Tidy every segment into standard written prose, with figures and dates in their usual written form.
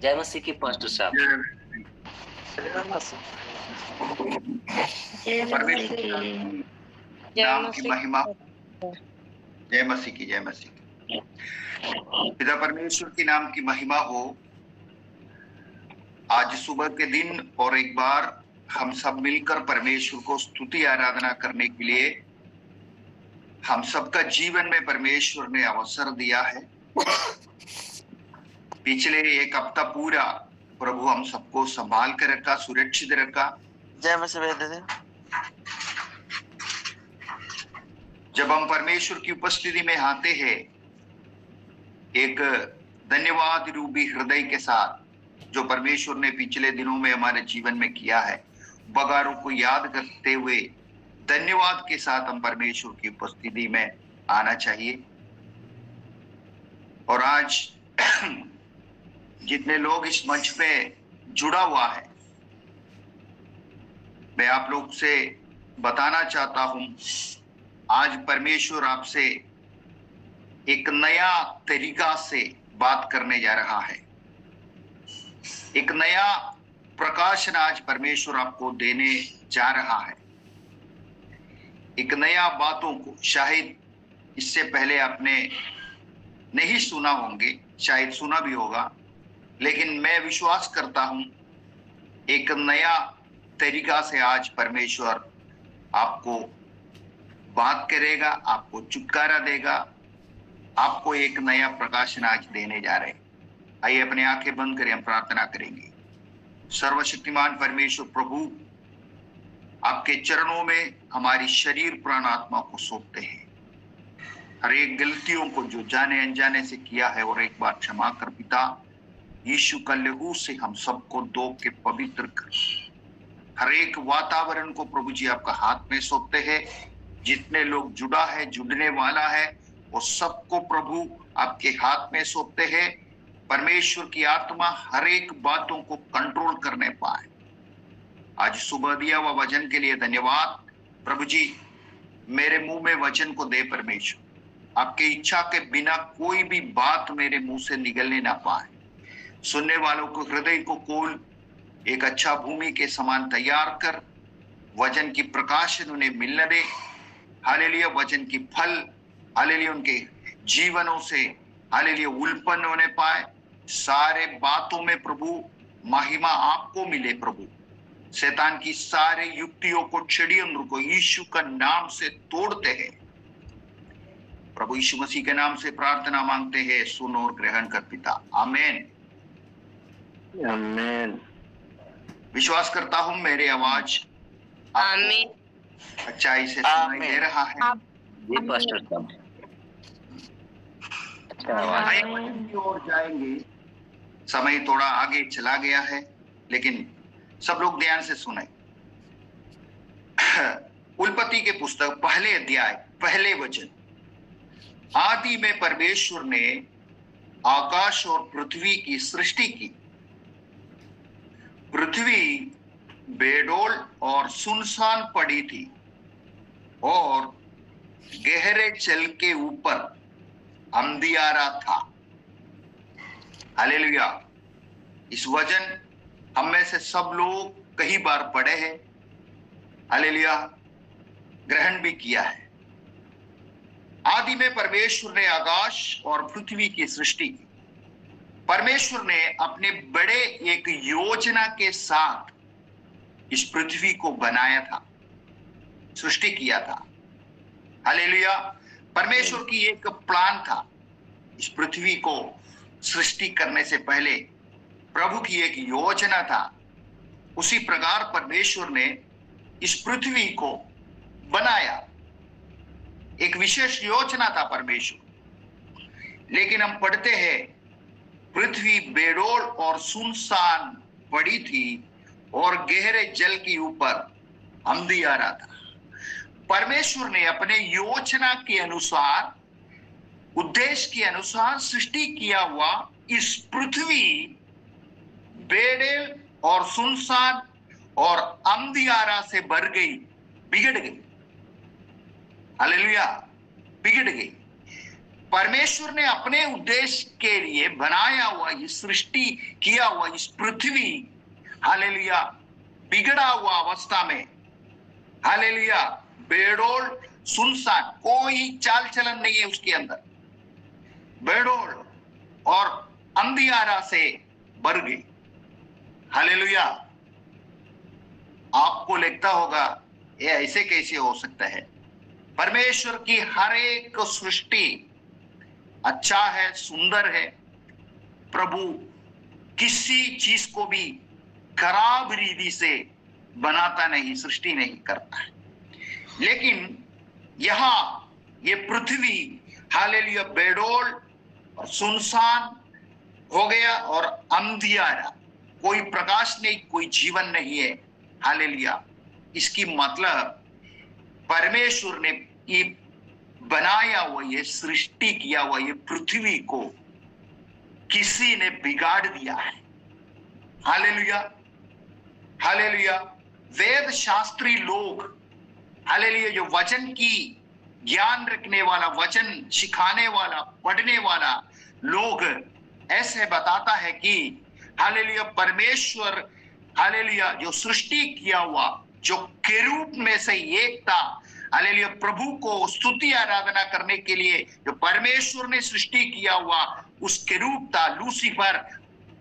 जय मसीह की पास्टर साहब। परमेश्वर नाम की महिमा। जय मसीह की, जय मसीह की। पिता परमेश्वर के नाम की महिमा हो। आज सुबह के दिन और एक बार हम सब मिलकर परमेश्वर को स्तुति आराधना करने के लिए हम सबका जीवन में परमेश्वर ने अवसर दिया है। पिछले एक हफ्ता पूरा प्रभु हम सबको संभाल कर रखा, सुरक्षित रखा। जय मसीह। जब हम परमेश्वर की उपस्थिति में आते हैं एक धन्यवाद रूपी हृदय के साथ, जो परमेश्वर ने पिछले दिनों में हमारे जीवन में किया है, बगारों को याद करते हुए धन्यवाद के साथ हम परमेश्वर की उपस्थिति में आना चाहिए। और आज जितने लोग इस मंच पे जुड़ा हुआ है, मैं आप लोग से बताना चाहता हूं, आज परमेश्वर आपसे एक नया तरीका से बात करने जा रहा है। एक नया प्रकाशन आज परमेश्वर आपको देने जा रहा है। एक नया बातों को शायद इससे पहले आपने नहीं सुना होंगे, शायद सुना भी होगा, लेकिन मैं विश्वास करता हूं एक नया तरीका से आज परमेश्वर आपको बात करेगा, आपको छुटकारा देगा, आपको एक नया प्रकाशन आज देने जा रहे हैं। आइए अपनी आंखें बंद करें, हम प्रार्थना करेंगे। सर्वशक्तिमान परमेश्वर प्रभु, आपके चरणों में हमारी शरीर प्राण आत्मा को सौंपते हैं। हर एक गलतियों को जो जाने अनजाने से किया है और एक बार क्षमा कर पिता, यीशु का लहू से हम सबको धो के पवित्र कर। हर एक वातावरण को प्रभु जी आपका हाथ में सौंपते हैं। जितने लोग जुड़ा है, जुड़ने वाला है, वो सबको प्रभु आपके हाथ में सौंपते हैं। परमेश्वर की आत्मा हर एक बातों को कंट्रोल करने पाए। आज सुबह दिया हुआ वचन के लिए धन्यवाद प्रभु जी। मेरे मुंह में वचन को दे परमेश्वर, आपकी इच्छा के बिना कोई भी बात मेरे मुंह से निकलने ना पाए। सुनने वालों को हृदय को खोल, एक अच्छा भूमि के समान तैयार कर, वचन की प्रकाशन उन्हें मिलने दे। हालेलुया। वचन की फल हालेलुया उनके जीवनों से हालेलुया उल्पन्न होने पाए। सारे बातों में प्रभु महिमा आपको मिले। प्रभु शैतान की सारे युक्तियों को, षड्यंत्र को यीशु का नाम से तोड़ते हैं। प्रभु यीशु मसीह के नाम से प्रार्थना मांगते हैं, सुन और ग्रहण कर पिता, आमीन आमीन। विश्वास करता हूं मेरी आवाज आमीन। अच्छाई से सुनाई दे रहा है। जी पास्टर साहब। और जाएंगे, समय थोड़ा आगे चला गया है, लेकिन सब लोग ध्यान से सुने। उल्पत्ति के पुस्तक पहले अध्याय पहले वचन, आदि में परमेश्वर ने आकाश और पृथ्वी की सृष्टि की। पृथ्वी बेडोल और सुनसान पड़ी थी और गहरे जल के ऊपर अंधियारा था। हालेलुया। इस वचन हम में से सब लोग कई बार पढ़े हैं, हालेलुया, ग्रहण भी किया है। आदि में परमेश्वर ने आकाश और पृथ्वी की सृष्टि की। परमेश्वर ने अपने बड़े एक योजना के साथ इस पृथ्वी को बनाया था, सृष्टि किया था। हालेलुया। परमेश्वर की एक प्लान था। इस पृथ्वी को सृष्टि करने से पहले प्रभु की एक योजना था। उसी प्रकार परमेश्वर ने इस पृथ्वी को बनाया। एक विशेष योजना था परमेश्वर। लेकिन हम पढ़ते हैं पृथ्वी बेडोल और सुनसान पड़ी थी और गहरे जल के ऊपर अंधियारा था। परमेश्वर ने अपने योजना के अनुसार, उद्देश्य के अनुसार सृष्टि किया हुआ इस पृथ्वी बेडोल और सुनसान और अंधियारा से भर गई, बिगड़ गई। हालेलुया, बिगड़ गई। परमेश्वर ने अपने उद्देश्य के लिए बनाया हुआ, ये सृष्टि किया हुआ इस पृथ्वी, हालेलुया, बिगड़ा हुआ अवस्था में, हालेलुया, बेडोल सुनसान, कोई चाल चलन नहीं है उसके अंदर, बेडोल और अंधियारा से भर गई। हालेलुया। आपको लगता होगा ये ऐसे कैसे हो सकता है? परमेश्वर की हर एक सृष्टि अच्छा है, सुंदर है। प्रभु किसी चीज को भी खराब रीति से बनाता नहीं, सृष्टि नहीं करता है। लेकिन यहां ये पृथ्वी, हालेलुया, बेडोल और सुनसान हो गया और अंधियारा, कोई प्रकाश नहीं, कोई जीवन नहीं है। हालेलुया। इसकी मतलब परमेश्वर ने ये बनाया हुआ, ये सृष्टि किया हुआ ये पृथ्वी को किसी ने बिगाड़ दिया है। Hallelujah, hallelujah. वेद शास्त्री लोग, हालेलुया, जो वचन की ज्ञान रखने वाला, वचन सिखाने वाला, पढ़ने वाला लोग ऐसे बताता है कि हालेलुया, परमेश्वर, हालेलुया, जो सृष्टि किया हुआ, जो केरूब में से एक था, हालेलुया, प्रभु को स्तुति आराधना करने के लिए जो परमेश्वर ने सृष्टि किया हुआ उस केरूब था, लूसीफर,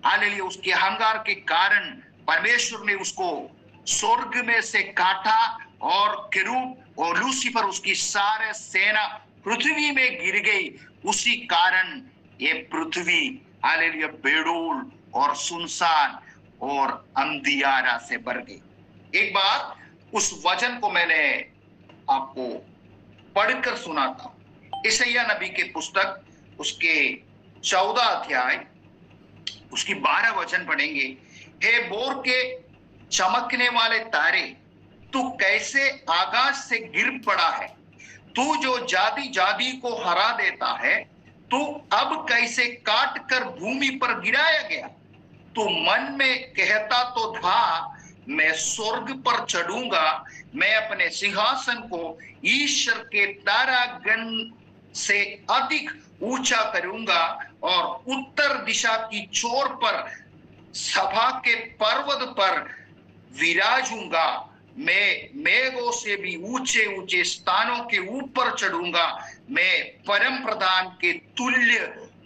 हालेलुया, उसके अहंकार के कारण परमेश्वर ने उसको स्वर्ग में से काटा और केरूब और लूसीफर, उसकी सारे सेना पृथ्वी में गिर गई। उसी कारण ये पृथ्वी, हालेलुया, बेडोल और सुनसान और अंधियारा से भर गई। एक बार उस वचन को मैंने आपको पढ़कर सुनाता हूं। यशायाह नबी के पुस्तक, उसके 14 अध्याय, उसकी 12 वचन पढ़ेंगे। हे बोर के चमकने वाले तारे, तू कैसे आकाश से गिर पड़ा है? तू जो जाति जाति को हरा देता है, तू अब कैसे काट कर भूमि पर गिराया गया? तू मन में कहता तो था, मैं स्वर्ग पर चढ़ूंगा, मैं अपने सिंहासन को ईश्वर के तारागण से अधिक ऊंचा करूंगा और उत्तर दिशा की छोर पर सभा के पर्वत पर विराजूंगा। मैं मेघों से भी ऊंचे ऊंचे स्थानों के ऊपर चढ़ूंगा, मैं परम प्रधान के तुल्य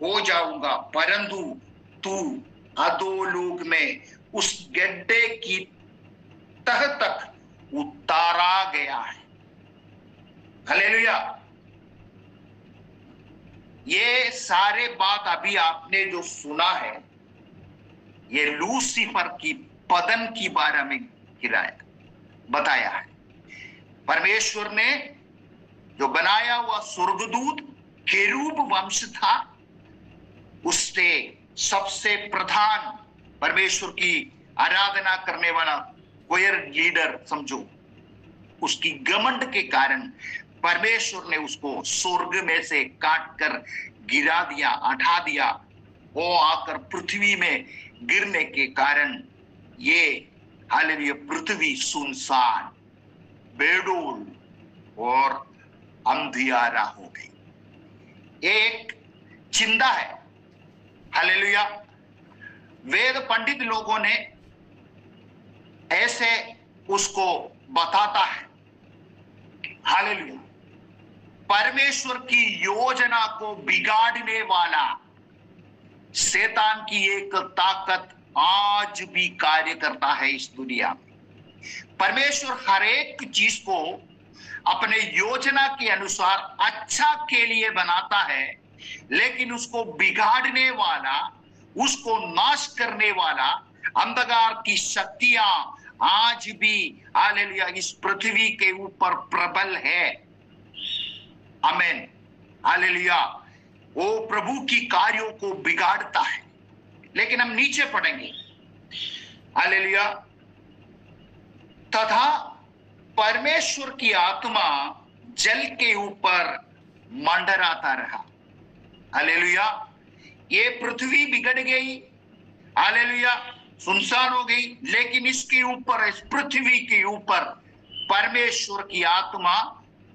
हो जाऊंगा। परंतु तू अधोलोक में उस गड्ढे की तह तक उतारा गया है। हालेलुया। ये सारे बात अभी आपने जो सुना है, ये लूसीफर की पतन की बारे में गिराया बताया है। परमेश्वर ने जो बनाया हुआ स्वर्गदूत केरूब वंश था, उससे सबसे प्रधान परमेश्वर की आराधना करने वाला कोयर लीडर समझो, उसकी घमंड के कारण परमेश्वर ने उसको स्वर्ग में से काट कर गिरा दिया, हटा दिया। वो आकर पृथ्वी में गिरने के कारण ये, हालेलुया, पृथ्वी सुनसान, बेडोल और अंधियारा हो गई। एक चिंता है। हालेलुया। वेद पंडित लोगों ने ऐसे उसको बताता है। हालेलुया। परमेश्वर की योजना को बिगाड़ने वाला शैतान की एक ताकत आज भी कार्य करता है इस दुनिया में। परमेश्वर हर एक चीज को अपने योजना के अनुसार अच्छा के लिए बनाता है, लेकिन उसको बिगाड़ने वाला, उसको नाश करने वाला अंधकार की शक्तियां आज भी, हालेलुया, इस पृथ्वी के ऊपर प्रबल है। आमीन। हालेलुया। वो प्रभु की कार्यों को बिगाड़ता है। लेकिन हम नीचे पढ़ेंगे। हालेलुया। तथा परमेश्वर की आत्मा जल के ऊपर मंडराता रहा। हालेलुया। ये पृथ्वी बिगड़ गई, हालेलुया, सुनसान हो गई, लेकिन इसके ऊपर, इस पृथ्वी के ऊपर परमेश्वर की आत्मा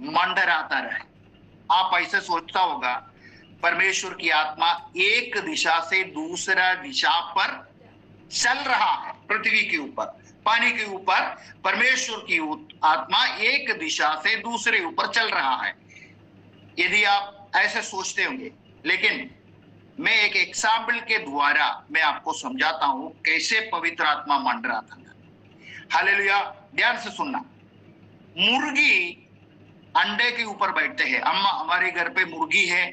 मंडराता रहे। आप ऐसे सोचता होगा, परमेश्वर की आत्मा एक दिशा से दूसरा दिशा पर चल रहा है। पृथ्वी के ऊपर, पानी के ऊपर परमेश्वर की आत्मा एक दिशा से दूसरे ऊपर चल रहा है। यदि आप ऐसे सोचते होंगे, लेकिन मैं एक एग्जाम्पल के द्वारा मैं आपको समझाता हूं कैसे पवित्र आत्मा मंडरा था। हालेलुया, ध्यान से सुनना। मुर्गी अंडे के ऊपर बैठते हैं। अम्मा, हमारे घर पे मुर्गी है,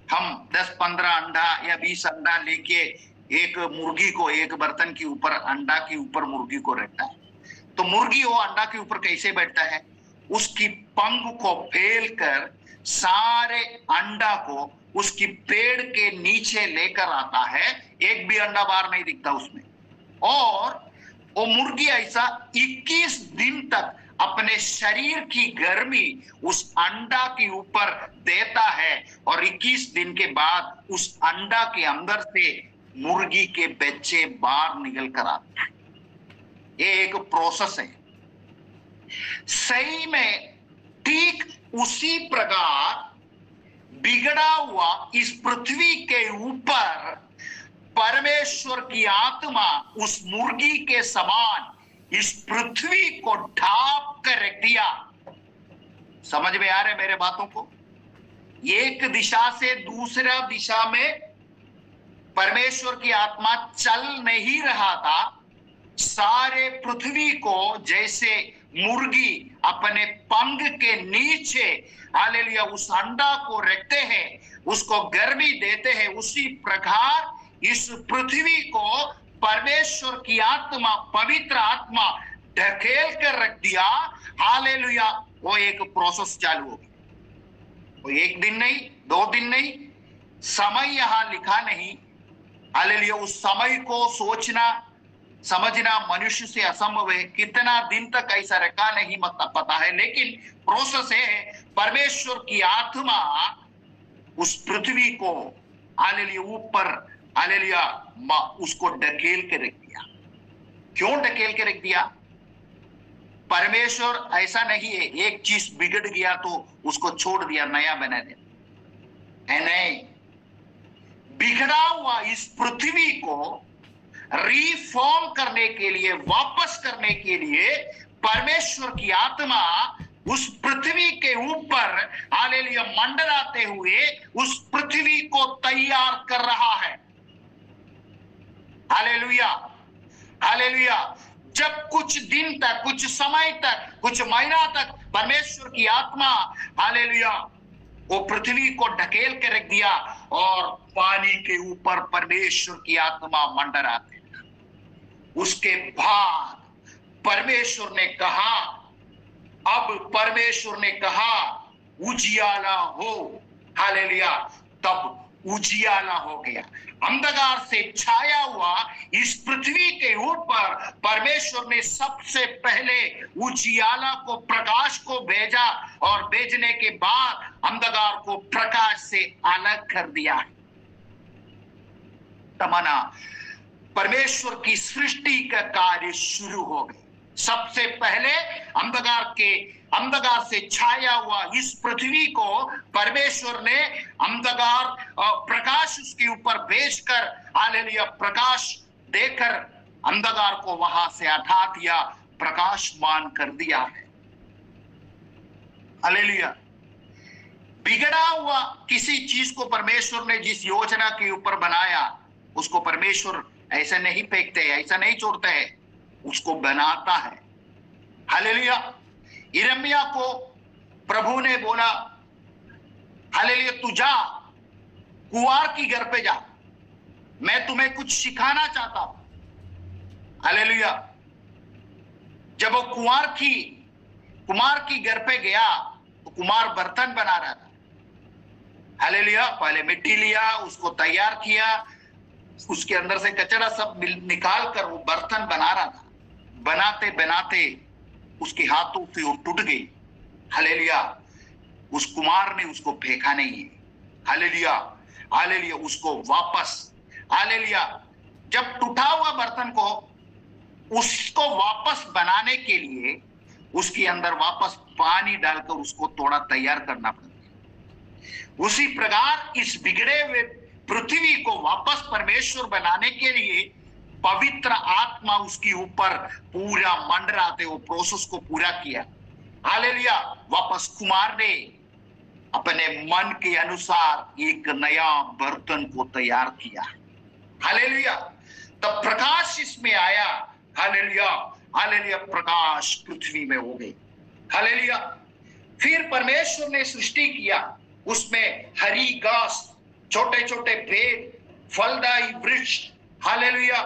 हम 10-15 अंडा या 20 अंडा लेके एक मुर्गी को एक बर्तन के ऊपर, अंडा के ऊपर मुर्गी को रखता है। तो मुर्गी वो अंडा के ऊपर कैसे बैठता है? उसकी पंख को फैलकर सारे अंडा को उसकी पेड़ के नीचे लेकर आता है। एक भी अंडा बाहर नहीं दिखता उसमें। और वो मुर्गी ऐसा 21 दिन तक अपने शरीर की गर्मी उस अंडा के ऊपर देता है और 21 दिन के बाद उस अंडा के अंदर से मुर्गी के बच्चे बाहर निकल कर आते हैं। ये एक प्रोसेस है। सही में ठीक उसी प्रकार बिगड़ा हुआ इस पृथ्वी के ऊपर परमेश्वर की आत्मा उस मुर्गी के समान इस पृथ्वी को ढांप कर रख दिया। समझ में आ रहे मेरे बातों को? एक दिशा से दूसरा दिशा में परमेश्वर की आत्मा चल नहीं रहा था। सारे पृथ्वी को जैसे मुर्गी अपने पंख के नीचे, हालेलुया, उस अंडा को रखते हैं, उसको गर्मी देते हैं, उसी प्रकार इस पृथ्वी को परमेश्वर की आत्मा, पवित्र आत्मा ढकेल कर रख दिया। हालेलुया, वो एक प्रोसेस चालू हो गई। वो एक दिन नहीं, 2 दिन नहीं, समय यहां लिखा नहीं। हालेलुया, उस समय को सोचना समझना मनुष्य से असंभव है। कितना दिन तक ऐसा रखा नहीं पता है, लेकिन प्रोसेस है। परमेश्वर की आत्मा उस पृथ्वी को, हालेलुया, ऊपर, हालेलुया, उसको ढकेल के रख दिया। क्यों ढकेल के रख दिया? परमेश्वर ऐसा नहीं है एक चीज बिगड़ गया तो उसको छोड़ दिया, नया बना दिया, है नहीं। बिगड़ा हुआ इस पृथ्वी को रिफॉर्म करने के लिए, वापस करने के लिए परमेश्वर की आत्मा उस पृथ्वी के ऊपर, हालेलुया, मंडराते हुए उस पृथ्वी को तैयार कर रहा है। Hallelujah, hallelujah. जब कुछ दिन तक, कुछ समय तक, कुछ महीना तक परमेश्वर की आत्मा, हालेलुया, वो पृथ्वी को ढकेल के रख दिया और पानी के ऊपर परमेश्वर की आत्मा मंडराते। उसके बाद परमेश्वर ने कहा, अब परमेश्वर ने कहा उजियाला हो। हालेलुया, तब उजियाला हो गया। अंधकार से छाया हुआ इस पृथ्वी के ऊपर परमेश्वर ने सबसे पहले उजियाला को, प्रकाश को भेजा और भेजने के बाद अंधकार को प्रकाश से अलग कर दिया। तमन्ना, परमेश्वर की सृष्टि का कार्य शुरू हो गया। सबसे पहले अंधकार से छाया हुआ इस पृथ्वी को परमेश्वर ने अंधकार, प्रकाश उसके ऊपर भेजकर, हालेलुया, प्रकाश देकर अंधकार को वहां से हटा दिया, प्रकाशमान कर दिया है। हालेलुया। बिगड़ा हुआ किसी चीज को परमेश्वर ने जिस योजना के ऊपर बनाया, उसको परमेश्वर ऐसा नहीं फेंकते है, ऐसा नहीं छोड़ते है, उसको बनाता है। हालेलुया। यिर्मयाह को प्रभु ने बोला, हालेलुया, तू जा, कुंवार की घर पे जा, मैं तुम्हें कुछ सिखाना चाहता हूं। हालेलुया। जब वो कुमार की घर पे गया तो कुमार बर्तन बना रहा था। हालेलुया। पहले मिट्टी लिया, उसको तैयार किया, उसके अंदर से कचरा सब निकाल कर वो बर्तन बना रहा था। बनाते बनाते उसके हाथों से वो टूट गई। हालेलुया। उस कुमार ने उसको फेंका नहीं है। हालेलुया, हालेलुया, उसको वापस, हालेलुया, जब टूटा हुआ बर्तन को उसको वापस बनाने के लिए उसके अंदर वापस पानी डालकर उसको थोड़ा तैयार करना पड़ता है। उसी प्रकार इस बिगड़े हुए पृथ्वी को वापस परमेश्वर बनाने के लिए पवित्र आत्मा उसके ऊपर पूरा मंडराते वो प्रोसेस को पूरा किया। हालेलुया। वापस कुमार ने अपने मन के अनुसार एक नया बर्तन को तैयार किया। हालेलुया। तब प्रकाश इसमें आया। हालेलुया। हालेलुया। प्रकाश पृथ्वी में हो गई। हालेलुया। फिर परमेश्वर ने सृष्टि किया, उसमें हरी घास, छोटे छोटे पेड़, फलदायी वृक्ष, हालेलुया,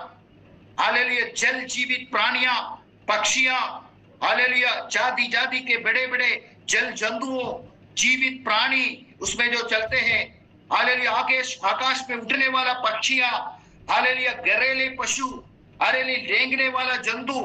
हालेलुया, जल जीवित प्राणियां, पक्षियां, हालेलुया, जाति जाति के बड़े बड़े जल जंतुओं, जीवित प्राणी उसमें जो चलते हैं, हालेलुया, आकाश में उड़ने वाला पक्षियां, हालेलुया, घरेलू पशु, हालेलुया, रेंगने वाला जंतु,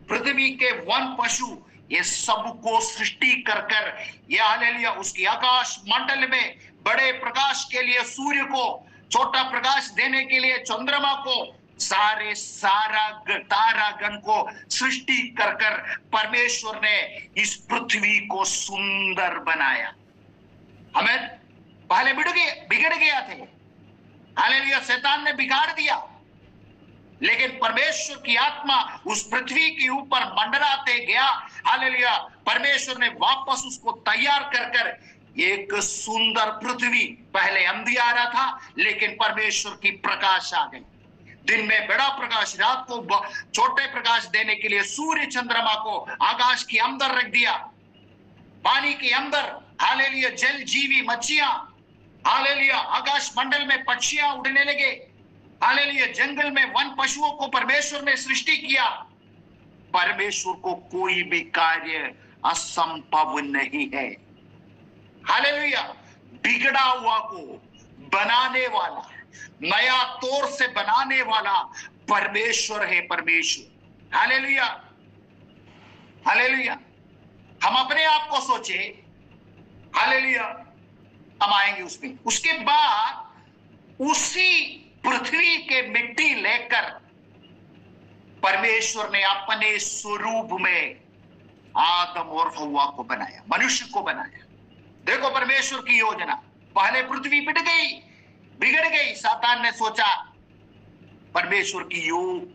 पृथ्वी के वन पशु, ये सबको सृष्टि कर कर ये हालेलुया उसकी आकाश मंडल में बड़े प्रकाश के लिए सूर्य को, छोटा प्रकाश देने के लिए चंद्रमा को, सारा तारागण को सृष्टि कर कर परमेश्वर ने इस पृथ्वी को सुंदर बनाया। हमें पहले बिगड़ गया थे, हालेलुया, शैतान ने बिगाड़ दिया, लेकिन परमेश्वर की आत्मा उस पृथ्वी के ऊपर मंडराते गया। हालेलुया। परमेश्वर ने वापस उसको तैयार कर कर एक सुंदर पृथ्वी, पहले अंधियारा था लेकिन परमेश्वर की प्रकाश आ गई। दिन में बड़ा प्रकाश, रात को छोटे प्रकाश देने के लिए सूर्य चंद्रमा को आकाश के अंदर रख दिया, पानी के अंदर, हालेलुया, जल जीवी मच्छियां, हालेलुया, आकाश मंडल में पक्षियां उड़ने लगे, हालेलुया, जंगल में वन पशुओं को परमेश्वर ने सृष्टि किया। परमेश्वर को कोई भी कार्य असंभव नहीं है। हालेलुया। बिगड़ा हुआ को बनाने वाला, नया तौर से बनाने वाला परमेश्वर है। परमेश्वर, हालेलुया, हालेलुया। हम अपने आप को सोचे, हालेलुया, हम आएंगे उसमें। उसके बाद उसी पृथ्वी के मिट्टी लेकर परमेश्वर ने अपने स्वरूप में आदम और हव्वा को बनाया, मनुष्य को बनाया। देखो परमेश्वर की योजना, पहले पृथ्वी बिगड़ गई। सातान ने सोचा परमेश्वर की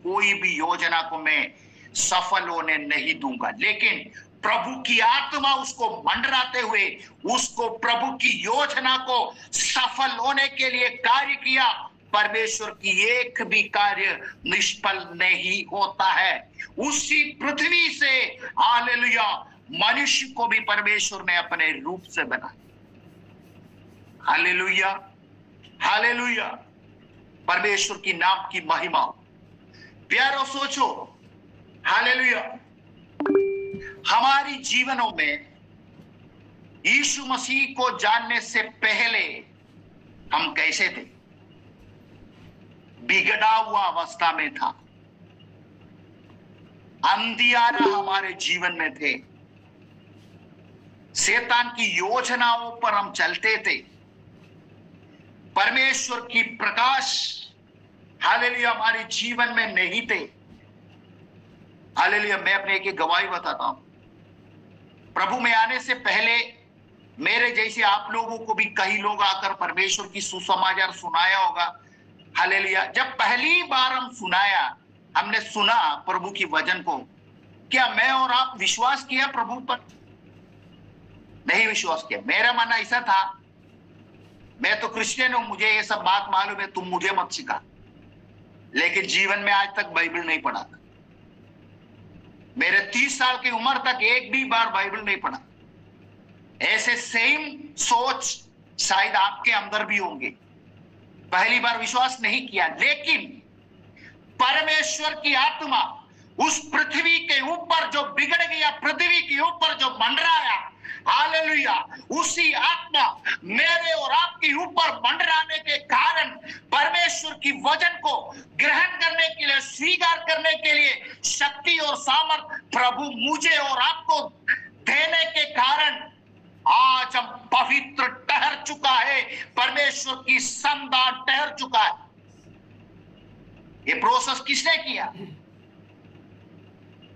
कोई भी योजना को मैं सफल होने नहीं दूंगा, लेकिन प्रभु की आत्मा उसको मंडराते हुए उसको प्रभु की योजना को सफल होने के लिए कार्य किया। परमेश्वर की एक भी कार्य निष्फल नहीं होता है। उसी पृथ्वी से, हालेलुया, मनुष्य को भी परमेश्वर ने अपने रूप से बनाया। हालेलुया, हालेलुया, परमेश्वर की नाम की महिमा। प्यारो सोचो, हालेलुया, हमारी जीवनों में यीशु मसीह को जानने से पहले हम कैसे थे? बिगड़ा हुआ अवस्था में था, अंधियारा हमारे जीवन में थे, शैतान की योजनाओं पर हम चलते थे, परमेश्वर की प्रकाश, हालेलुया, हमारे जीवन में नहीं थे। हालेलुया। मैं अपने एक गवाही बताता हूं। प्रभु में आने से पहले मेरे जैसे आप लोगों को भी कई लोग आकर परमेश्वर की सुसमाचार सुनाया होगा। हालेलुया। जब पहली बार हमने सुना प्रभु की वचन को, क्या मैं और आप विश्वास किया प्रभु पर? नहीं विश्वास किया। मेरा मन ऐसा था, मैं तो क्रिश्चियन हूं, मुझे ये सब बात मालूम है, तुम मुझे मत सिखा। लेकिन जीवन में आज तक बाइबल नहीं पढ़ा था। मेरे 30 साल की उम्र तक एक भी बार बाइबल नहीं पढ़ा। ऐसे सेम सोच शायद आपके अंदर भी होंगे। पहली बार विश्वास नहीं किया, लेकिन परमेश्वर की आत्मा उस पृथ्वी के ऊपर जो बिगड़ गया, पृथ्वी के ऊपर जो मंडराया, हालेलुया, उसी आत्मा मेरे और आपके ऊपर मंडराने के कारण परमेश्वर की वचन को ग्रहण करने के लिए, स्वीकार करने के लिए शक्ति और सामर्थ प्रभु मुझे और आपको देने के कारण आज हम पवित्र ठहर चुका है, परमेश्वर की संतान ठहर चुका है। ये प्रोसेस किसने किया?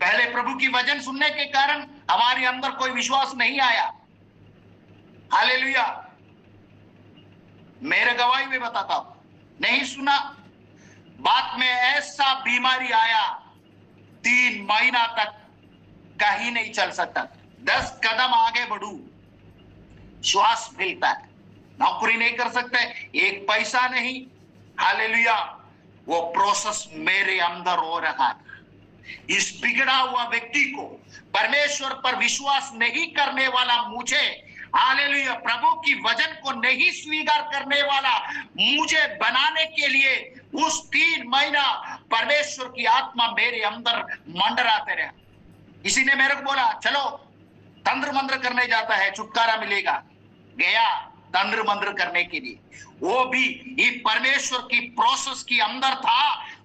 पहले प्रभु की वचन सुनने के कारण हमारे अंदर कोई विश्वास नहीं आया। हालेलुया। मेरे गवाही में बताता हूं, नहीं सुना। बाद में ऐसा बीमारी आया, 3 महीना तक कहीं नहीं चल सकता, 10 कदम आगे बढ़ू श्वास मिलता है, नौकरी नहीं कर सकते, एक पैसा नहीं। हालेलुया, वो प्रोसेस मेरे अंदर हो रहा है। इस बिगड़ा हुआ व्यक्ति को, परमेश्वर पर विश्वास नहीं करने वाला मुझे, हालेलुया, प्रभु की वचन को नहीं स्वीकार करने वाला मुझे बनाने के लिए उस 3 महीना परमेश्वर की आत्मा मेरे अंदर मंडराते रहा। किसी ने मेरे को बोला चलो तंत्र मंत्र करने जाता है, छुटकारा मिलेगा। गया तंत्र मंत्र करने के लिए, वो भी ये परमेश्वर की प्रोसेस के अंदर था।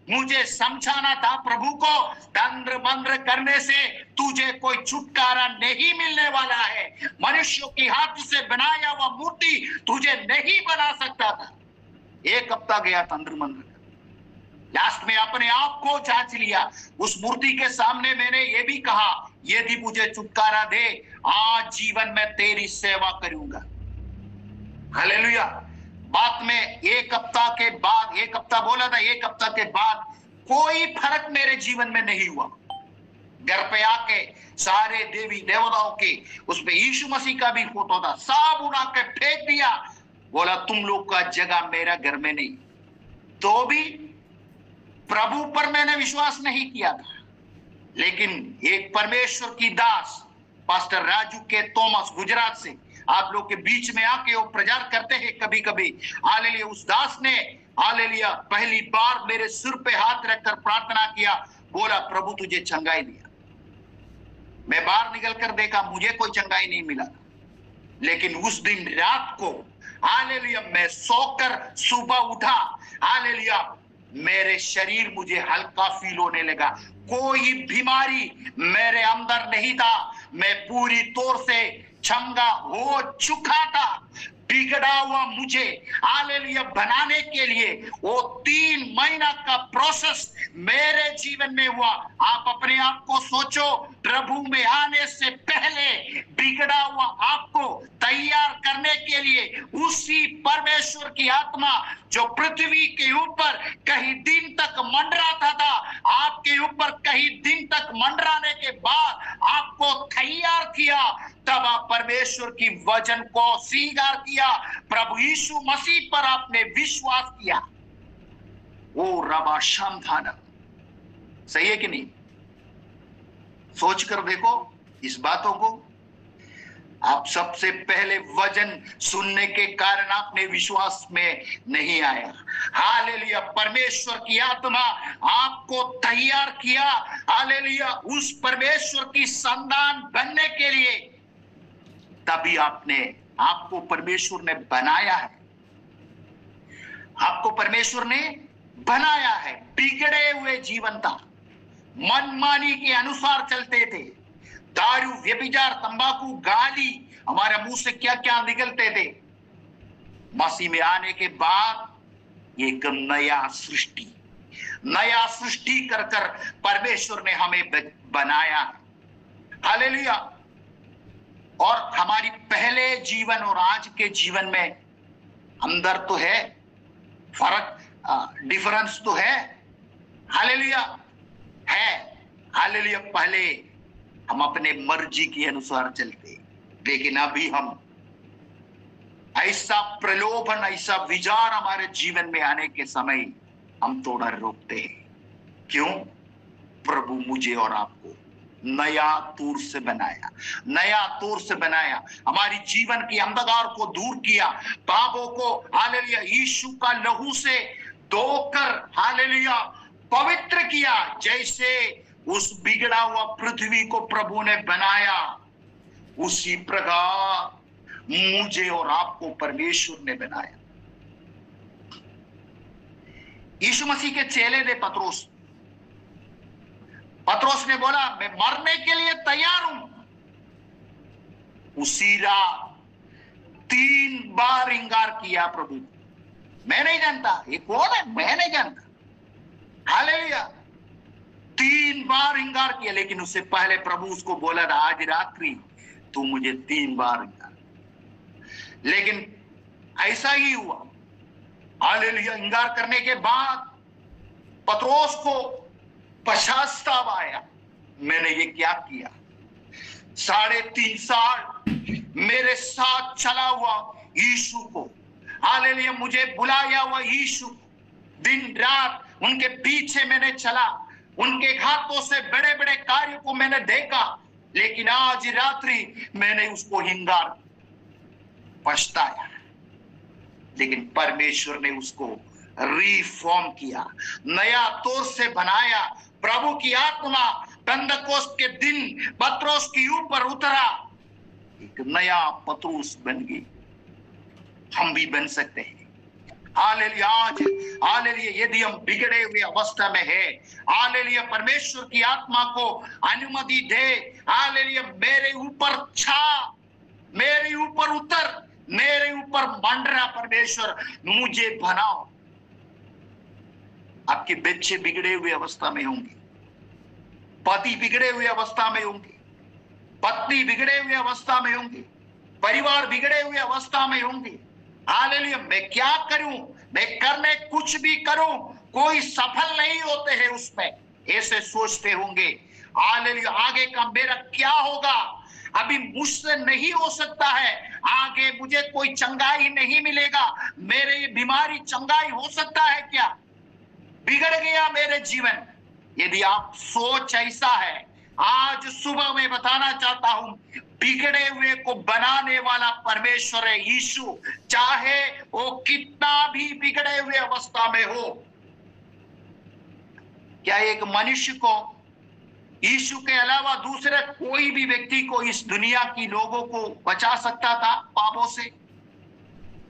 मुझे समझाना था प्रभु को, तंत्र मंत्र करने से तुझे कोई छुटकारा नहीं मिलने वाला है। मनुष्यों के हाथ से बनाया हुआ मूर्ति तुझे नहीं बना सकता था। 1 हफ्ता गया तंत्र मंत्र, लास्ट में अपने आप को जांच लिया। उस मूर्ति के सामने मैंने ये भी कहा, यदि मुझे छुटकारा दे, आज जीवन में तेरी सेवा करूंगा। हालेलुया। बाद में 1 हफ्ता के बाद, 1 हफ्ता बोला था, 1 हफ्ता के बाद कोई फर्क मेरे जीवन में नहीं हुआ। घर पे आके सारे देवी देवताओं के, उसमें यीशु मसीह का भी फोटो था, सब उड़ा के फेंक दिया। बोला तुम लोग का जगह मेरा घर में नहीं। तो भी प्रभु पर मैंने विश्वास नहीं किया था। लेकिन एक परमेश्वर की दास पास्टर राजू के थॉमस गुजरात से आप लोग के बीच में आके वो प्रचार करते हैं कभी कभी। हालेलुया, उस दास ने हालेलुया पहली बार मेरे सिर पे हाथ रखकर प्रार्थना किया, बोला प्रभु तुझे चंगाई दिया। मैं बाहर निकल कर देखा, मुझे कोई चंगाई नहीं मिला। लेकिन उस दिन रात को हालेलुया मैं सोकर सुबह उठा, हालेलुया मेरे शरीर मुझे हल्का फील होने लगा। कोई बीमारी मेरे अंदर नहीं था, मैं पूरी तौर से चंगा हो चुका था। बिगड़ा हुआ मुझे हालेलुया बनाने के लिए वो 3 महीना का प्रोसेस मेरे जीवन में हुआ। आप अपने आप को सोचो, प्रभु में आने से पहले बिगड़ा हुआ आपको तैयार करने के लिए उसी परमेश्वर की आत्मा जो पृथ्वी के ऊपर कहीं दिन तक मंडराता था, आपके ऊपर कहीं दिन तक मंडराने के बाद आपको तैयार किया। तब आप परमेश्वर की वचन को स्वीकार किया, प्रभु यीशु मसीह पर आपने विश्वास किया। वो रबा शमधान, सही है कि नहीं? सोच कर देखो इस बातों को। आप सबसे पहले वचन सुनने के कारण आपने विश्वास में नहीं आया। हालेलुया, परमेश्वर की आत्मा आपको तैयार किया, हालेलुया उस परमेश्वर की संतान बनने के लिए। तभी आपको परमेश्वर ने बनाया है, आपको परमेश्वर ने बनाया है। बिगड़े हुए जीवन था, मनमानी के अनुसार चलते थे, दारू व्यभिचार तंबाकू गाली हमारे मुंह से क्या क्या निकलते थे। मसीह में आने के बाद एक नया सृष्टि कर कर परमेश्वर ने हमें बनाया है। हालेलुया। और हमारी पहले जीवन और आज के जीवन में अंदर तो है फर्क, डिफरेंस तो है। हालेलुया है। हालेलुया, पहले हम अपने मर्जी के अनुसार चलते, लेकिन अभी हम ऐसा प्रलोभन, ऐसा विचार हमारे जीवन में आने के समय हम थोड़ा रोकते हैं। क्यों? प्रभु मुझे और आपको नया तौर से बनाया, हमारी जीवन के अंधकार को दूर किया, पापों को हालेलुया यीशु का लहू से धोकर हालेलुया पवित्र किया। जैसे उस बिगड़ा हुआ पृथ्वी को प्रभु ने बनाया, उसी प्रकार मुझे और आपको परमेश्वर ने बनाया। यीशु मसीह के चेले थे पतरोस ने बोला मैं मरने के लिए तैयार हूं। उसी रात 3 बार इंकार किया प्रभु, मैं नहीं जानता ये कौन है, मैं नहीं जानता। हालेलुया, 3 बार इंकार किया। लेकिन उससे पहले प्रभु उसको बोला था आज रात्रि तू मुझे 3 बार इंकार। लेकिन ऐसा ही हुआ, हालेलुया। इंकार करने के बाद पतरोस को पश्चाताप आया, मैंने ये क्या किया। 3.5 साल मेरे साथ चला हुआ यीशु को, हालेलुया, मुझे बुलाया हुआ यीशु, दिन रात उनके पीछे मैंने चला, उनके हाथों से बड़े बड़े कार्यों को मैंने देखा, लेकिन आज रात्रि मैंने उसको इंकार, पछताया। लेकिन परमेश्वर ने उसको रिफॉर्म किया, नया तौर से बनाया। प्रभु की आत्मा पेंतकोस्त के दिन पतरस के ऊपर उतरा, एक नया पतरस बन गई। हम भी बन सकते हैं। हालेलुया। आज हालेलुया, यदि हम बिगड़े हुए अवस्था में है, हालेलुया, परमेश्वर की आत्मा को अनुमति दे, हालेलुया, मेरे ऊपर छा, मेरे ऊपर उतर, मेरे ऊपर मंडरा, परमेश्वर मुझे बनाओ। आपके बच्चे बिगड़े हुए अवस्था में होंगे, पति बिगड़े हुए अवस्था में होंगे, पत्नी बिगड़े हुए अवस्था में होंगे, परिवार बिगड़े हुए अवस्था में होंगे। हालेलुया, मैं क्या करूं, मैं करने कुछ भी करूं, कोई सफल नहीं होते हैं उसमें, ऐसे सोचते होंगे। हालेलुया, आगे का मेरा क्या होगा, अभी मुझसे नहीं हो सकता है, आगे मुझे कोई चंगाई नहीं मिलेगा, मेरे ये बीमारी चंगाई हो सकता है क्या, बिगड़ गया मेरे जीवन। यदि आप सोच ऐसा है, आज सुबह मैं बताना चाहता हूं, बिगड़े हुए को बनाने वाला परमेश्वर है यीशु, चाहे वो कितना भी बिगड़े हुए अवस्था में हो। क्या एक मनुष्य को यीशु के अलावा दूसरे कोई भी व्यक्ति को इस दुनिया की लोगों को बचा सकता था पापों से?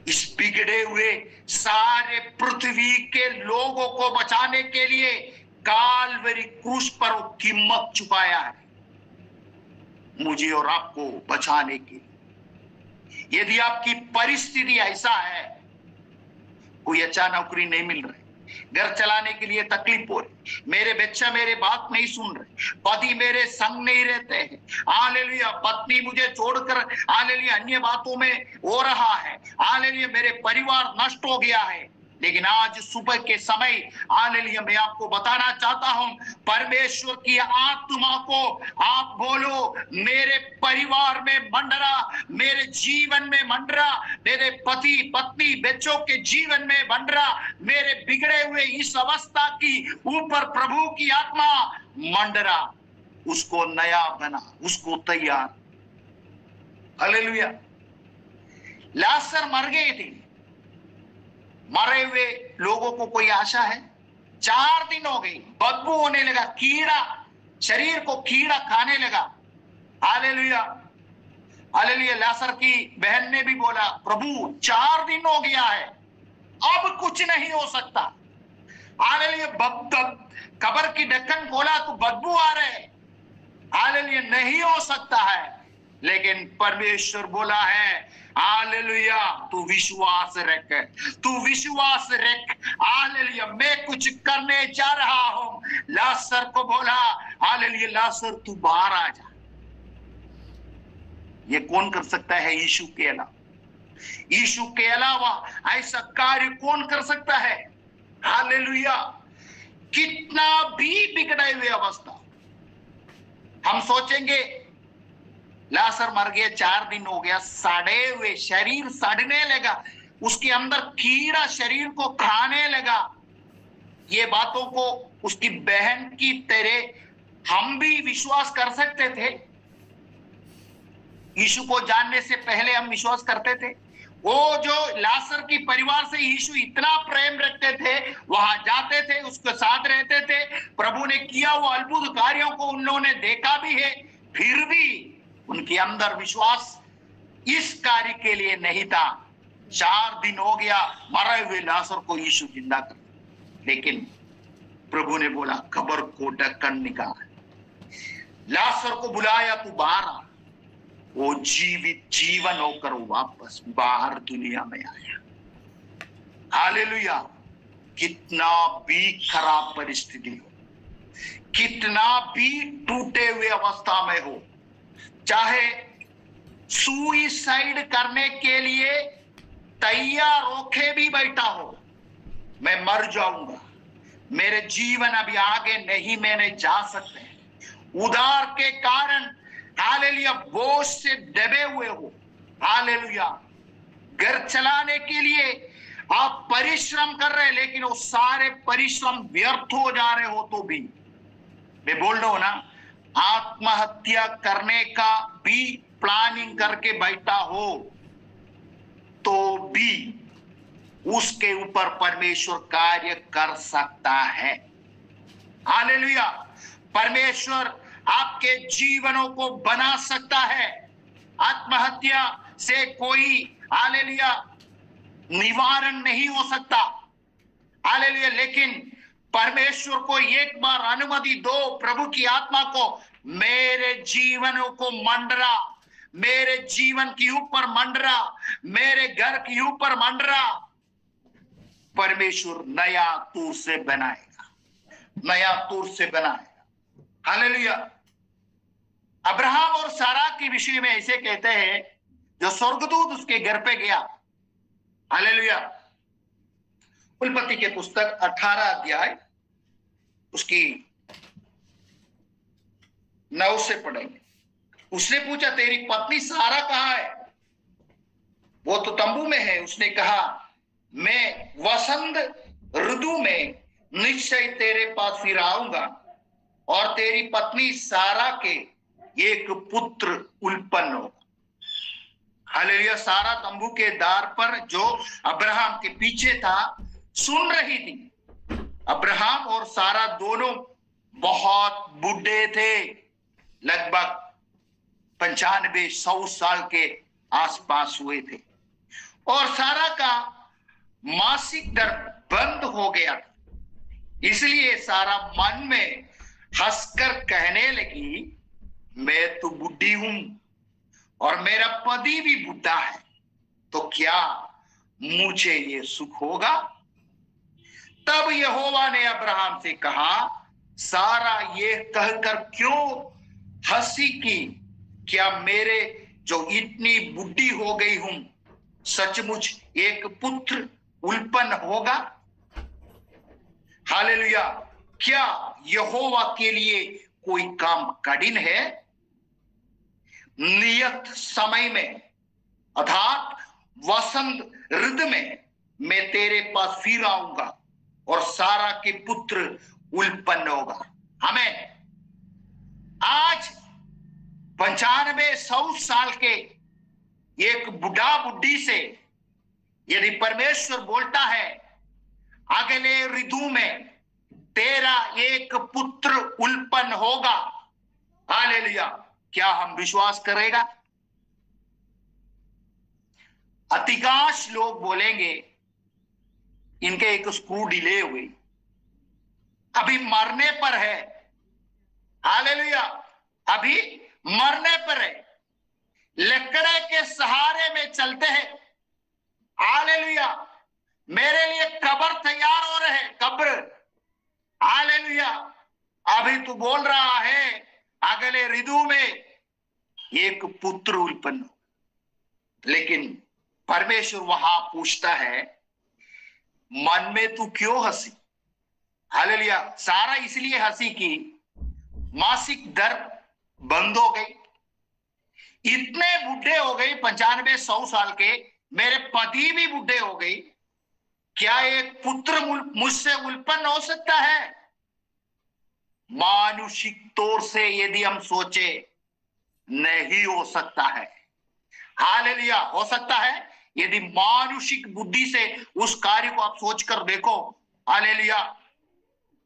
इस बिगड़े हुए सारे पृथ्वी के लोगों को बचाने के लिए काल्वरी क्रूस पर वो कीमत चुकाया है, मुझे और आपको बचाने के लिए। यदि आपकी परिस्थिति ऐसा है, कोई अच्छा नौकरी नहीं मिल रही, घर चलाने के लिए तकलीफ हो रही, मेरे बच्चे मेरे बात नहीं सुन रहे, पति मेरे संग नहीं रहते हैं, हालेलुया, पत्नी मुझे छोड़कर हालेलुया अन्य बातों में हो रहा है, हालेलुया, मेरे परिवार नष्ट हो गया है। लेकिन आज सुबह के समय हालेलुया मैं आपको बताना चाहता हूं, परमेश्वर की आत्मा को आप बोलो, मेरे परिवार में मंडरा, मेरे जीवन में मंडरा, मेरे पति पत्नी बच्चों के जीवन में मंडरा, मेरे बिगड़े हुए इस अवस्था की ऊपर प्रभु की आत्मा मंडरा, उसको नया बना, उसको तैयार। हालेलुया। लाजर मर गए थे, मरे हुए लोगों को कोई आशा है? 4 दिन हो गए, बदबू होने लगा, कीड़ा, शरीर को कीड़ा खाने लगा। Hallelujah, hallelujah. लाजर की बहन ने भी बोला, प्रभु 4 दिन हो गया है, अब कुछ नहीं हो सकता। हालेलुया, कब्र की ढक्कन खोला तो बदबू आ रहे, हालेलुया, नहीं हो सकता है। लेकिन परमेश्वर बोला है, हालेलुया, तू विश्वास रख, तू विश्वास रख, हालेलुया, मैं कुछ करने जा रहा हूं। लाजर को बोला, हालेलुया, लाजर तू बाहर आ जा। ये कौन कर सकता है? यीशु के अलावा। यीशु के अलावा ऐसा कार्य कौन कर सकता है? हालेलुया। कितना भी बिगड़े हुए अवस्था, हम सोचेंगे लाजर मर गया, 4 दिन हो गया, सड़े हुए शरीर सड़ने लगा, उसके अंदर कीड़ा शरीर को खाने लगा। ये बातों को उसकी बहन की तरह हम भी विश्वास कर सकते थे। यीशु को जानने से पहले हम विश्वास करते थे। वो जो लाजर की परिवार से यीशु इतना प्रेम रखते थे, वहां जाते थे, उसके साथ रहते थे, प्रभु ने किया वो अद्भुत कार्यों को उन्होंने देखा भी है, फिर भी उनके अंदर विश्वास इस कार्य के लिए नहीं था। 4 दिन हो गया, मरे हुए लाजर को यीशु जिंदा कर। लेकिन प्रभु ने बोला, कब्र को ढक्कन निकाल, लाजर को बुलाया, तू बाहर आ। वो जीवित जीवन होकर वापस बाहर दुनिया में आया। हालेलुया। कितना भी खराब परिस्थिति हो, कितना भी टूटे हुए अवस्था में हो, चाहे सुसाइड करने के लिए तैयार होके भी बैठा हो, मैं मर जाऊंगा, मेरे जीवन अभी आगे नहीं मैंने जा सकते, उधार के कारण हालेलुया बोझ से दबे हुए हो, हालेलुया घर चलाने के लिए आप परिश्रम कर रहे हैं, लेकिन वो सारे परिश्रम व्यर्थ हो जा रहे हो, तो भी मैं बोल रहा हूं ना, आत्महत्या करने का भी प्लानिंग करके बैठा हो तो भी उसके ऊपर परमेश्वर कार्य कर सकता है। हालेलुया, परमेश्वर आपके जीवनों को बना सकता है। आत्महत्या से कोई हालेलुया निवारण नहीं हो सकता, हालेलुया, लेकिन परमेश्वर को एक बार अनुमति दो, प्रभु की आत्मा को, मेरे जीवनों को मंडरा, मेरे जीवन के ऊपर मंडरा, मेरे घर के ऊपर मंडरा, परमेश्वर नया तूर से बनाएगा, नया तूर से बनाएगा। हालेलुया। अब्राहम और सारा के विषय में ऐसे कहते हैं, जो स्वर्गदूत उसके घर पे गया, हालेलुया, उत्पत्ति के पुस्तक 18 अध्याय उसकी 9 से पढ़ेंगे। उसने पूछा, तेरी पत्नी सारा कहाँ है? वो तो तंबू में है। उसने कहा, मैं वसंत ऋतु में निश्चय तेरे पास फिर आऊंगा और तेरी पत्नी सारा के एक पुत्र उत्पन्न होगा। हालेलुया। सारा तंबू के द्वार पर जो अब्राहम के पीछे था सुन रही थी। अब्राहम और सारा दोनों बहुत बूढ़े थे, लगभग 95-100 साल के आसपास हुए थे, और सारा का मासिक दर बंद हो गया था। इसलिए सारा मन में हंसकर कहने लगी, मैं तो बुढ़ी हूं और मेरा पति भी बुढ़ा है, तो क्या मुझे ये सुख होगा? तब यहोवा ने अब्राहम से कहा, सारा ये कहकर क्यों हंसी की? क्या मेरे जो इतनी बुढ़ी हो गई हूं सचमुच एक पुत्र उत्पन्न होगा? हालेलुया। क्या यहोवा के लिए कोई काम कठिन है? नियत समय में अर्थात वसंत ऋतु में मैं तेरे पास फिर आऊंगा और सारा के पुत्र उत्पन्न होगा। हमें आज 95-100 साल के एक बुढ़ा बुढ़ी से यदि परमेश्वर बोलता है, अगले ऋतु में तेरा एक पुत्र उत्पन्न होगा, हालेलुया, क्या हम विश्वास करेगा? अधिकांश लोग बोलेंगे, इनके एक स्क्रू ढीले हो गई, अभी मरने पर है, हालेलुया, अभी मरने पर है, लकड़े के सहारे में चलते हैं, हालेलुया, मेरे लिए कब्र तैयार हो रहे हैं, कब्र, हालेलुया, अभी तू बोल रहा है अगले ऋतु में एक पुत्र उत्पन्न हो। लेकिन परमेश्वर वहां पूछता है, मन में तू क्यों हंसी? हालेलुया। सारा इसलिए हंसी कि मासिक दर बंद हो गई, इतने बूढ़े हो गई, 95-100 साल के, मेरे पति भी बूढ़े हो गई, क्या एक पुत्र मुझसे उत्पन्न हो सकता है? मानुषिक तौर से यदि हम सोचे, नहीं हो सकता है। हालेलुया। हो सकता है यदि मानुषिक बुद्धि से उस कार्य को आप सोचकर देखो, हालेलुया,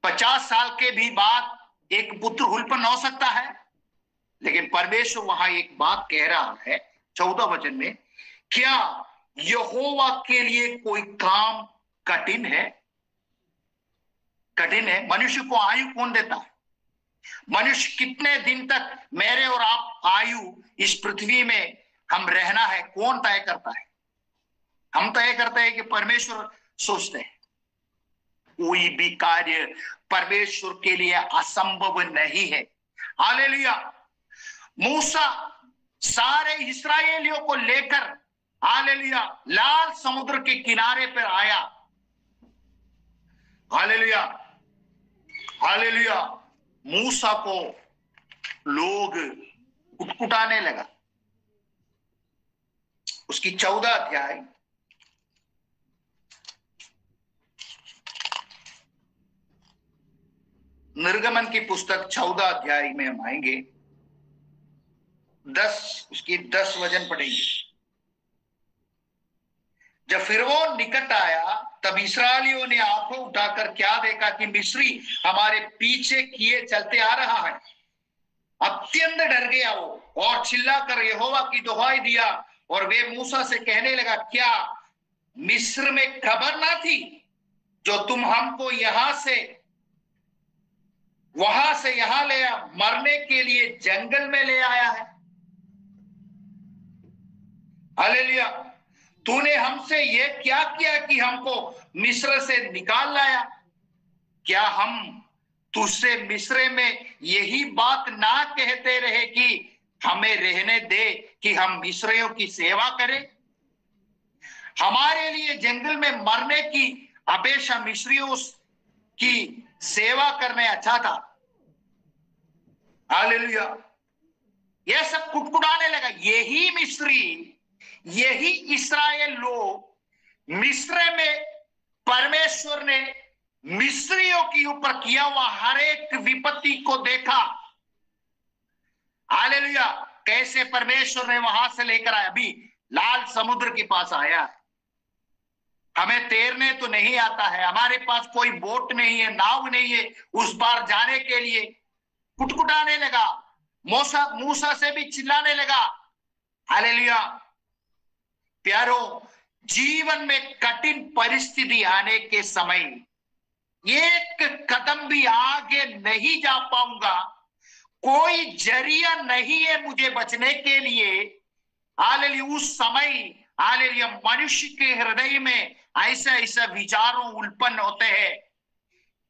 50 साल के भी बाद एक पुत्र उत्पन्न हो सकता है। लेकिन परमेश्वर वहां एक बात कह रहा है 14 वचन में, क्या यहोवा के लिए कोई काम कठिन है? कठिन है। मनुष्य को आयु कौन देता है? मनुष्य कितने दिन तक मेरे और आप आयु इस पृथ्वी में हम रहना है, कौन तय करता है? हम तय करते हैं कि परमेश्वर सोचते हैं? कोई भी कार्य परमेश्वर के लिए असंभव नहीं है। हालेलुया। मूसा सारे इस्राएलियों को लेकर, हालेलुया, लाल समुद्र के किनारे पर आया। Hallelujah, hallelujah. मूसा को लोग कुटकुटाने लगा। उसकी 14 अध्याय निर्गमन की पुस्तक 14 अध्याय में हम आएंगे। 10 वचन पढ़ेंगे। जब फिरौन निकट आया तब इस्राएलियों ने आंखें उठाकर क्या देखा कि मिस्री हमारे पीछे किए चलते आ रहा है। अत्यंत डर गया वो और चिल्लाकर यहोवा की दुहाई दिया। और वे मूसा से कहने लगा, क्या मिस्र में खबर ना थी जो तुम हमको वहां से यहां ले मरने के लिए जंगल में ले आया है। हालेलुया। तूने हमसे यह क्या किया कि हमको मिस्र से निकाल लाया? क्या हम तुझसे मिस्र में यही बात ना कहते रहे कि हमें रहने दे कि हम मिस्रियों की सेवा करें? हमारे लिए जंगल में मरने की अपेक्षा मिस्रियों की सेवा करने अच्छा था। हालेलुया। यह सब कुटकुटाने लगा। यही मिस्री, यही इस्राएल लोग मिस्र में परमेश्वर ने मिस्रियों के ऊपर किया हुआ हर एक विपत्ति को देखा। हालेलुया। कैसे परमेश्वर ने वहां से लेकर आया। अभी लाल समुद्र के पास आया। हमें तैरने तो नहीं आता है, हमारे पास कोई बोट नहीं है, नाव नहीं है उस पार जाने के लिए। कुटकुटाने लगा। मूसा से भी चिल्लाने लगा। हालेलुया। प्यारो, जीवन में कठिन परिस्थिति आने के समय एक कदम भी आगे नहीं जा पाऊंगा, कोई जरिया नहीं है मुझे बचने के लिए। हालेलुया। उस समय हालेलुया मनुष्य के हृदय में ऐसा ऐसा विचारों उल्पन्न होते हैं।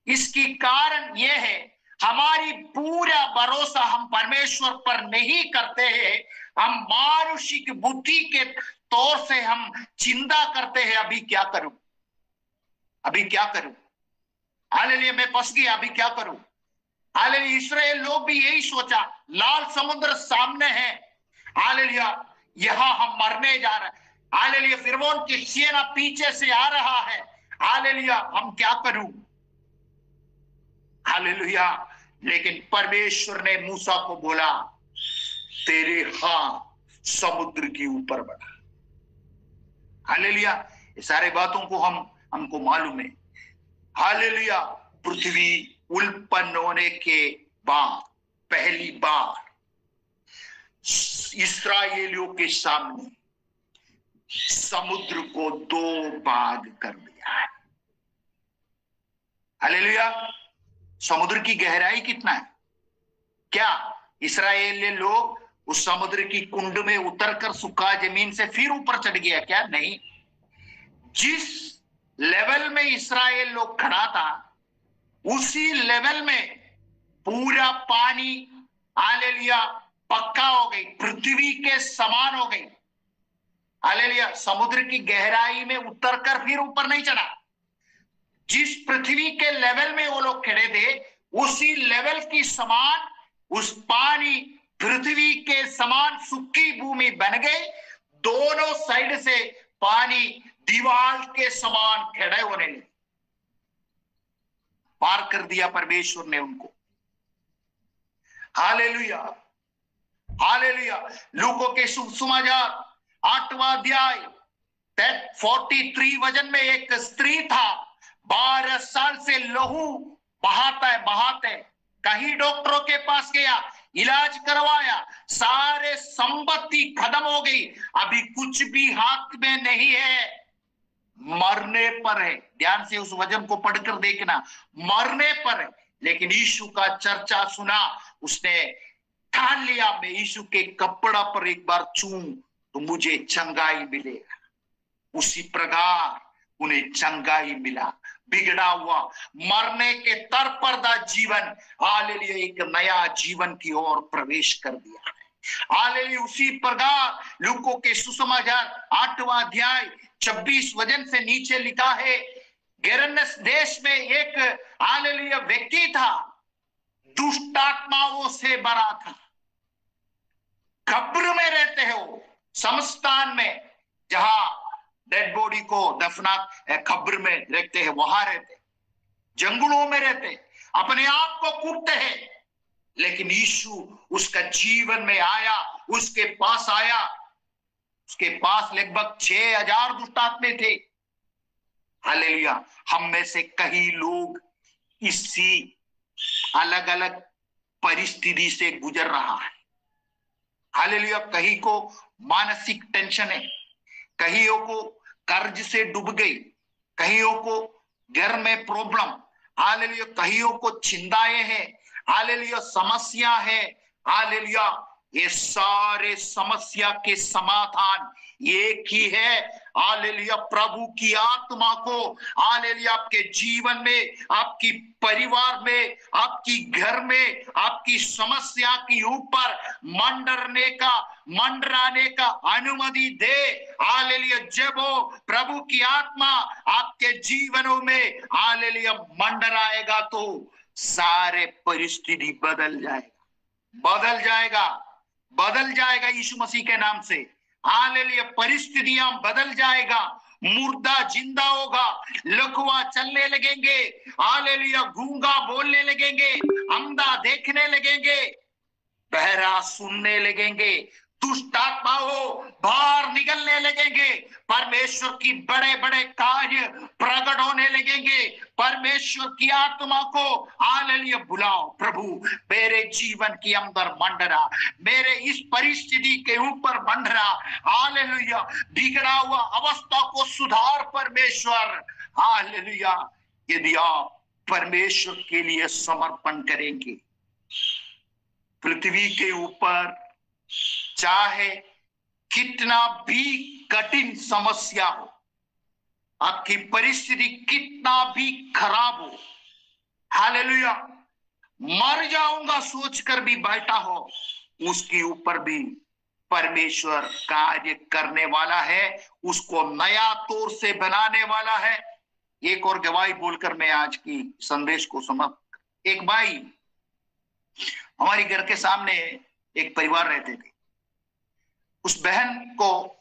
इसकी कारण यह है, हमारी पूरा भरोसा हम परमेश्वर पर नहीं करते हैं। हम मानुषिक बुद्धि के तौर से हम चिंता करते हैं, अभी क्या करूं, अभी क्या करूं। हालेलुया। मैं फंस गया, अभी क्या करूं। हालेलुया। इस्राएल लोग भी यही सोचा, लाल समुद्र सामने है। हालेलुया। यहां हम मरने जा रहे हैं। हालेलुया। फिरौन की सेना पीछे से आ रहा है। हालेलुया। हम क्या करूं। हालेलुया। लेकिन परमेश्वर ने मूसा को बोला, तेरे हाथ समुद्र के ऊपर बढ़ा। हालेलुया। ये सारे बातों को हमको मालूम है। हालेलुया। पृथ्वी उत्पन्न होने के बाद पहली बार इस्राएलियों के सामने समुद्र को 2 भाग कर दिया है। हालेलुया। समुद्र की गहराई कितना है? क्या इस्राएली लोग उस समुद्र की कुंड में उतरकर सूखा जमीन से फिर ऊपर चढ़ गया क्या? नहीं। जिस लेवल में इस्राएल लोग खड़ा था उसी लेवल में पूरा पानी हालेलुया पक्का हो गई, पृथ्वी के समान हो गई। हालेलुया। समुद्र की गहराई में उतरकर फिर ऊपर नहीं चढ़ा। जिस पृथ्वी के लेवल में वो लोग खड़े थे उसी लेवल की समान उस पानी पृथ्वी के समान सूखी भूमि बन गई। दोनों साइड से पानी दीवार के समान खड़े होने लगे। पार कर दिया परमेश्वर ने उनको। हालेलुया। हालेलुया। लूकों के सुसमाचार 8वां अध्याय 43 वचन में एक स्त्री था, 12 साल से लहू बहाते कहीं डॉक्टरों के पास गया, इलाज करवाया, सारे संपत्ति खत्म हो गई, अभी कुछ भी हाथ में नहीं है, मरने पर है। ध्यान से उस वचन को पढ़कर देखना, मरने पर है। लेकिन यीशु का चर्चा सुना, उसने ठान लिया, मैं यीशु के कपड़ा पर एक बार छूं तो मुझे चंगाई मिलेगा। उसी प्रकार उन्हें चंगाई मिला। बिगड़ा हुआ मरने के तरपर्दा जीवन हालेलुया एक नया जीवन की ओर प्रवेश कर दिया है। हालेलुया। उसी प्रकार लूकों के सुसमाचार 8वां अध्याय 26 वचन से नीचे लिखा है, गेरनेस देश में एक हालेलुया व्यक्ति था, दुष्ट आत्माओं से भरा था। कब्र में रहते हैं वो, शमशान में, जहां डेड बॉडी को दफना कब्र में रखते हैं, वहां रहते, जंगलों में रहते, अपने आप को कूटते हैं। लेकिन यीशु उसका जीवन में आया, उसके पास आया। उसके पास लगभग 6000 दुष्ट आत्मे थे। हालेलुया। हम में से कई लोग इसी अलग अलग परिस्थिति से गुजर रहा है। हालेलुया। कहीं को मानसिक टेंशन है, कईयों को कर्ज से डूब गई, कईयों को घर में प्रॉब्लम, हालेलुया, कईयों को चिंताएं हैं, हालेलुया, समस्या है। हालेलुया। ये सारे समस्या के समाधान एक ही है। हालेलुया। प्रभु की आत्मा को हालेलुया आपके जीवन में, आपकी परिवार में, आपकी घर में, आपकी समस्या के ऊपर मंडराने का अनुमति दे। हालेलुया। जब वो प्रभु की आत्मा आपके जीवनों में हालेलुया मंडराएगा तो सारे परिस्थिति बदल जाएगा यीशु मसीह के नाम से। हालेलुया। परिस्थितियां बदल जाएगा, मुर्दा जिंदा होगा, लकवा चलने लगेंगे, हालेलुया, गूंगा बोलने लगेंगे, अंधा देखने लगेंगे, बहरा सुनने लगेंगे, दुष्ट आत्माओं बाहर निकलने लगेंगे, परमेश्वर की बड़े बड़े कार्य प्रकट होने लगेंगे। परमेश्वर की आत्मा को हालेलुया बुलाओ, प्रभु मेरे जीवन के अंदर मंडरा, मेरे इस परिस्थिति के ऊपर मंडरा। हालेलुया। बिगड़ा हुआ अवस्था को सुधार परमेश्वर। हालेलुया। यदि आप परमेश्वर के लिए समर्पण करेंगे, पृथ्वी के ऊपर चाहे कितना भी कठिन समस्या हो, आपकी परिस्थिति कितना भी खराब हो, हालेलुया, मर जाऊंगा सोचकर भी बैठा हो, उसके ऊपर भी परमेश्वर कार्य करने वाला है, उसको नया तौर से बनाने वाला है। एक और गवाही बोलकर मैं आज की संदेश को समाप्त। एक भाई, हमारी घर के सामने एक परिवार रहते थे, उस बहन को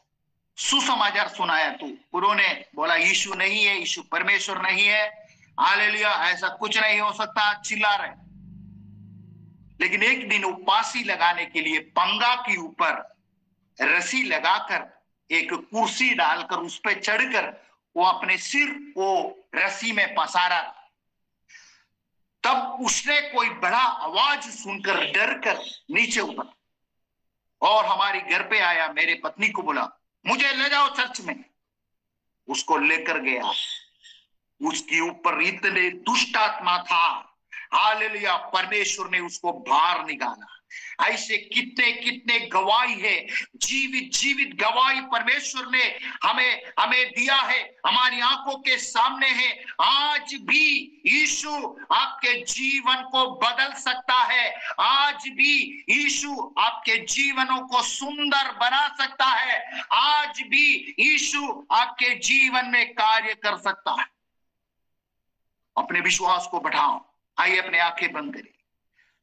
सुसमाचार सुनाया तो उन्होंने बोला यीशु नहीं है, यीशु परमेश्वर नहीं है, हालेलुया, ऐसा कुछ नहीं हो सकता, चिल्ला रहे। लेकिन एक दिन वो फांसी लगाने के लिए पंगा के ऊपर रस्सी लगाकर एक कुर्सी डालकर उस पर चढ़कर वो अपने सिर को रस्सी में पसारा। तब उसने कोई बड़ा आवाज सुनकर डर कर नीचे उतरा और हमारी घर पे आया, मेरे पत्नी को बोला मुझे ले जाओ चर्च में। उसको लेकर गया, उसके ऊपर इतने दुष्ट आत्मा था, हालेलुया, परमेश्वर ने उसको बाहर निकाला। ऐसे कितने कितने गवाही है, जीवित गवाही परमेश्वर ने हमें दिया है, हमारी आंखों के सामने है। आज भी यीशु आपके जीवन को बदल सकता है, आज भी यीशु आपके जीवनों को सुंदर बना सकता है, आज भी यीशु आपके जीवन में कार्य कर सकता है। अपने विश्वास को बढ़ाओ। आइए अपने आंखें बंद करें।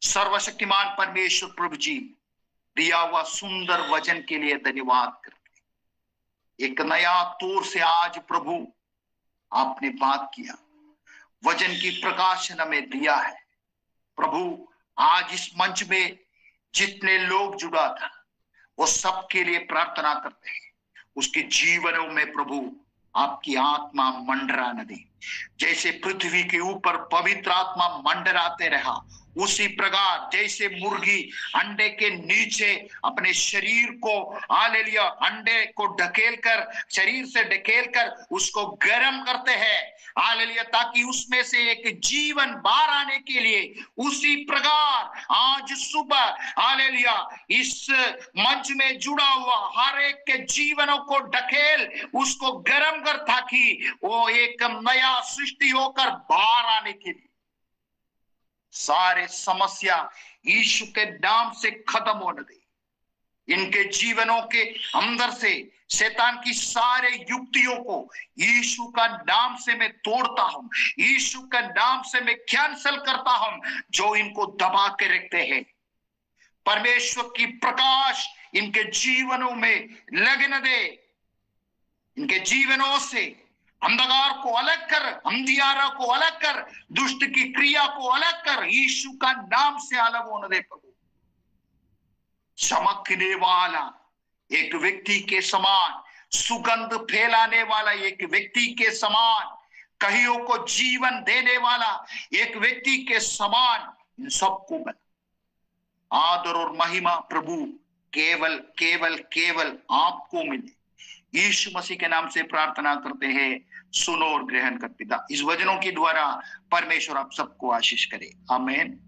सर्वशक्तिमान परमेश्वर प्रभु जी, दिया हुआ सुंदर वचन के लिए धन्यवाद करते। एक नया तौर से आज प्रभु आपने बात किया, वचन की प्रकाशन हमें दिया है। प्रभु आज इस मंच में जितने लोग जुड़ा था वो सबके लिए प्रार्थना करते हैं, उसके जीवनों में प्रभु आपकी आत्मा मंडराने दे। जैसे पृथ्वी के ऊपर पवित्र आत्मा मंडराते रहा, उसी प्रकार जैसे मुर्गी अंडे के नीचे अपने शरीर को हालेलुया अंडे को ढकेलकर, शरीर से ढकेलकर उसको गर्म करते हैं, हालेलुया, ताकि उसमें से एक जीवन बाहर आने के लिए, उसी प्रकार आज सुबह हालेलुया इस मंच में जुड़ा हुआ हर एक के जीवनों को ढकेल उसको गर्म कर, ताकि वो एक नया सृष्टि होकर बाहर आने के लिए सारे समस्या यीशु के नाम से खत्म होने दे। इनके जीवनों के अंदर से शैतान की सारे युक्तियों को यीशु का नाम से मैं तोड़ता हूं, यीशु का नाम से मैं कैंसल करता हूं जो इनको दबा के रखते हैं। परमेश्वर की प्रकाश इनके जीवनों में लगने दे। इनके जीवनों से अंधकार को अलग कर, अंधियारा को अलग कर, दुष्ट की क्रिया को अलग कर, यीशु का नाम से अलग होने दे प्रभु। चमकने वाला एक व्यक्ति के समान, सुगंध फैलाने वाला एक व्यक्ति के समान, कईयों को जीवन देने वाला एक व्यक्ति के समान इन सबको बना। आदर और महिमा प्रभु केवल केवल केवल आपको मिले। यीशु मसीह के नाम से प्रार्थना करते हैं, सुनो और ग्रहण कर पिता। इस वचनों के द्वारा परमेश्वर आप सबको आशीष करे। आमीन।